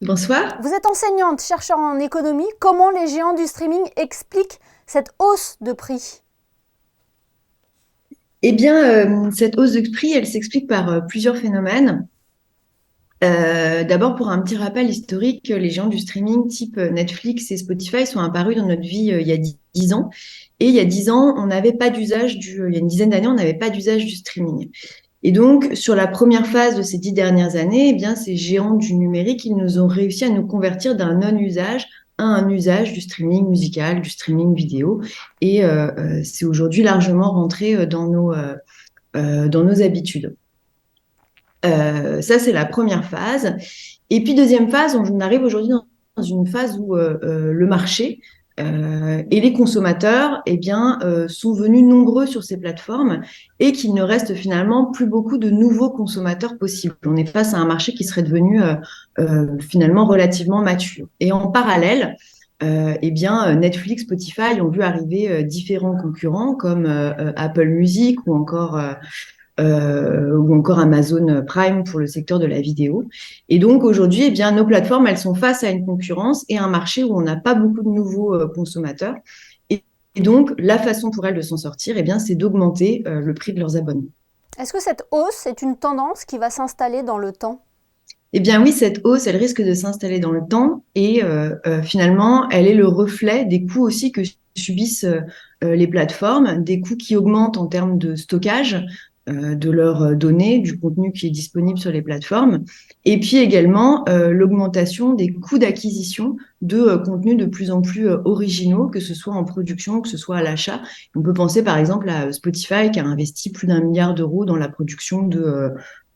Bonsoir. Vous êtes enseignante, chercheur en économie. Comment les géants du streaming expliquent cette hausse de prix? Eh bien, cette hausse de prix, elle s'explique par plusieurs phénomènes. D'abord, pour un petit rappel historique, les géants du streaming type Netflix et Spotify sont apparus dans notre vie il y a 10 ans. Et il y a 10 ans, on n'avait pas d'usage il y a une dizaine d'années, on n'avait pas d'usage du streaming. Et donc, sur la première phase de ces 10 dernières années, eh bien, ces géants du numérique, ils nous ont réussi à nous convertir d'un non-usage à un usage du streaming musical, du streaming vidéo. Et c'est aujourd'hui largement rentré dans nos habitudes. Ça, c'est la première phase. Et puis, deuxième phase, on arrive aujourd'hui dans une phase où le marché et les consommateurs eh bien, sont venus nombreux sur ces plateformes et qu'il ne reste finalement plus beaucoup de nouveaux consommateurs possibles. On est face à un marché qui serait devenu finalement relativement mature. Et en parallèle, eh bien, Netflix, Spotify ont vu arriver différents concurrents comme Apple Music ou encore Amazon Prime pour le secteur de la vidéo. Et donc aujourd'hui, eh bien, nos plateformes, elles sont face à une concurrence et un marché où on n'a pas beaucoup de nouveaux consommateurs. Et donc, la façon pour elles de s'en sortir, eh bien, c'est d'augmenter le prix de leurs abonnements. Est-ce que cette hausse est une tendance qui va s'installer dans le temps? Eh bien oui, cette hausse, elle risque de s'installer dans le temps et finalement, elle est le reflet des coûts aussi que subissent les plateformes, des coûts qui augmentent en termes de stockage de leurs données, du contenu qui est disponible sur les plateformes, et puis également l'augmentation des coûts d'acquisition de contenus de plus en plus originaux, que ce soit en production, que ce soit à l'achat. On peut penser par exemple à Spotify qui a investi plus d'1 milliard d'euros dans la production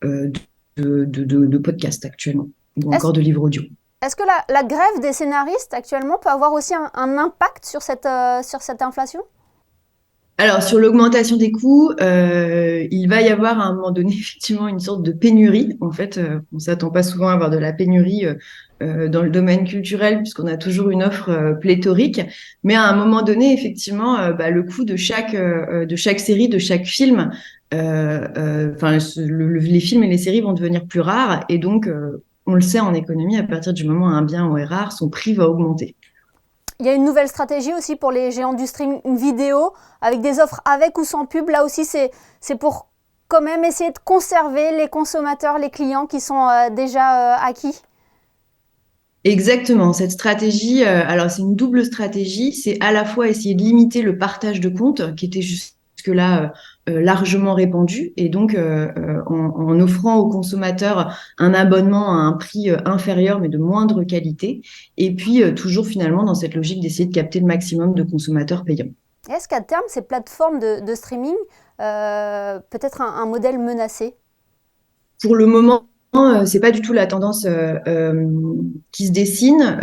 euh, de podcasts actuellement, ou Est-ce encore de livres audio. est que la grève des scénaristes actuellement peut avoir aussi un impact sur cette inflation? Alors, sur l'augmentation des coûts, il va y avoir à un moment donné effectivement une sorte de pénurie. En fait, on ne s'attend pas souvent à avoir de la pénurie dans le domaine culturel puisqu'on a toujours une offre pléthorique. Mais à un moment donné, effectivement, le coût de chaque série, de chaque film, les films et les séries vont devenir plus rares. Et donc, on le sait en économie, à partir du moment où un bien est rare, son prix va augmenter. Il y a une nouvelle stratégie aussi pour les géants du streaming vidéo, avec des offres avec ou sans pub. Là aussi, c'est pour quand même essayer de conserver les consommateurs, les clients qui sont déjà acquis. Exactement, cette stratégie, alors c'est une double stratégie, c'est à la fois essayer de limiter le partage de comptes qui était jusque-là largement répandu et donc en offrant aux consommateurs un abonnement à un prix inférieur mais de moindre qualité et puis toujours finalement dans cette logique d'essayer de capter le maximum de consommateurs payants. Est-ce qu'à terme, ces plateformes de streaming peut être un modèle menacé? Pour le moment, c'est pas du tout la tendance qui se dessine.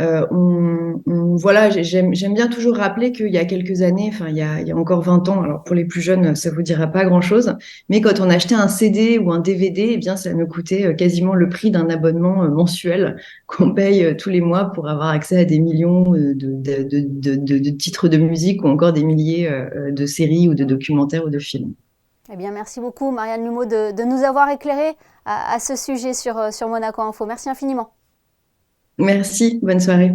Voilà, j'aime bien toujours rappeler qu'il y a quelques années, enfin il y a encore 20 ans, alors pour les plus jeunes, ça vous dira pas grand-chose, mais quand on achetait un CD ou un DVD, eh bien ça nous coûtait quasiment le prix d'un abonnement mensuel qu'on paye tous les mois pour avoir accès à des millions de titres de musique ou encore des milliers de séries ou de documentaires ou de films. Eh bien, merci beaucoup, Marianne Lumeau, de nous avoir éclairé à ce sujet sur Monaco Info. Merci infiniment. Merci, bonne soirée.